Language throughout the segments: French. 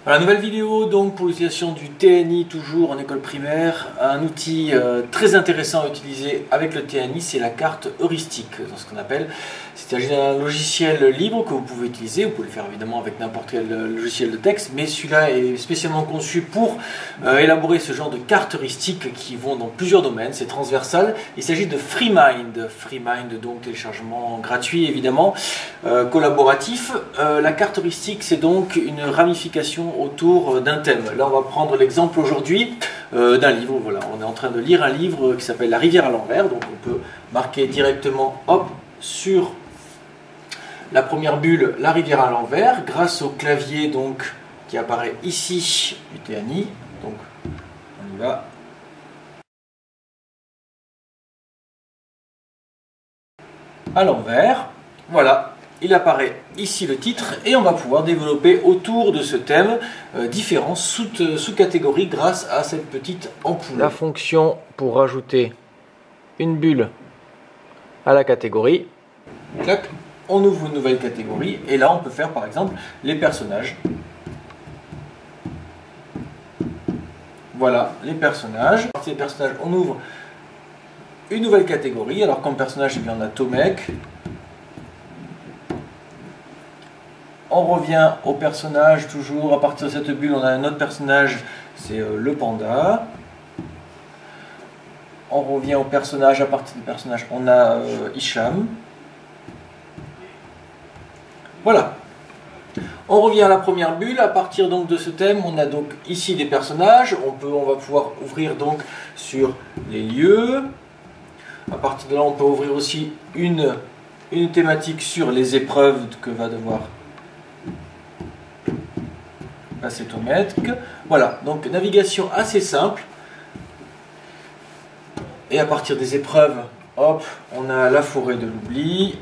Voilà, nouvelle vidéo donc pour l'utilisation du TNI toujours en école primaire. Un outil très intéressant à utiliser avec le TNI, c'est la carte heuristique, dans ce qu'on appelle. C'est un logiciel libre que vous pouvez utiliser. Vous pouvez le faire évidemment avec n'importe quel logiciel de texte, mais celui-là est spécialement conçu pour élaborer ce genre de cartes heuristiques qui vont dans plusieurs domaines. C'est transversal. Il s'agit de FreeMind. FreeMind, donc téléchargement gratuit évidemment, collaboratif. La carte heuristique, c'est donc une ramification autour d'un thème. Là, on va prendre l'exemple aujourd'hui d'un livre. Voilà, on est en train de lire un livre qui s'appelle La rivière à l'envers. Donc, on peut marquer directement, hop, sur la première bulle, La rivière à l'envers, grâce au clavier donc qui apparaît ici du TNI. Donc, on y va. À l'envers, voilà. Il apparaît ici le titre et on va pouvoir développer autour de ce thème différents sous-catégories grâce à cette petite ampoule. La fonction pour rajouter une bulle à la catégorie. Clac, on ouvre une nouvelle catégorie et là on peut faire par exemple les personnages. Voilà, les personnages. À partir des personnages, on ouvre une nouvelle catégorie. Alors comme personnage, eh bien, on a Tomek. On revient au personnage, toujours à partir de cette bulle, on a un autre personnage, c'est le panda. On revient au personnage, à partir du personnage, on a Hicham. Voilà. On revient à la première bulle, à partir donc de ce thème, on a donc ici des personnages, on va pouvoir ouvrir donc sur les lieux. À partir de là, on peut ouvrir aussi une thématique sur les épreuves que va devoir passer Tomek. Voilà, donc navigation assez simple. Et à partir des épreuves, hop, on a la forêt de l'oubli.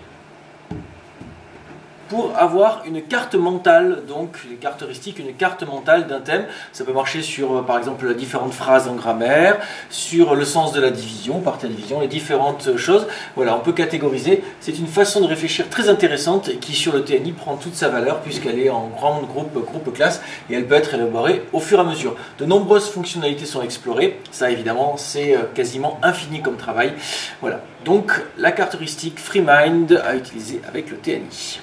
Pour avoir une carte mentale, donc les cartes heuristiques, une carte mentale d'un thème. Ça peut marcher sur, par exemple, les différentes phrases en grammaire, sur le sens de la division, partie de la division, les différentes choses. Voilà, on peut catégoriser. C'est une façon de réfléchir très intéressante et qui, sur le TNI, prend toute sa valeur puisqu'elle est en grande groupe classe et elle peut être élaborée au fur et à mesure. De nombreuses fonctionnalités sont explorées. Ça, évidemment, c'est quasiment infini comme travail. Voilà, donc la carte heuristique FreeMind à utiliser avec le TNI.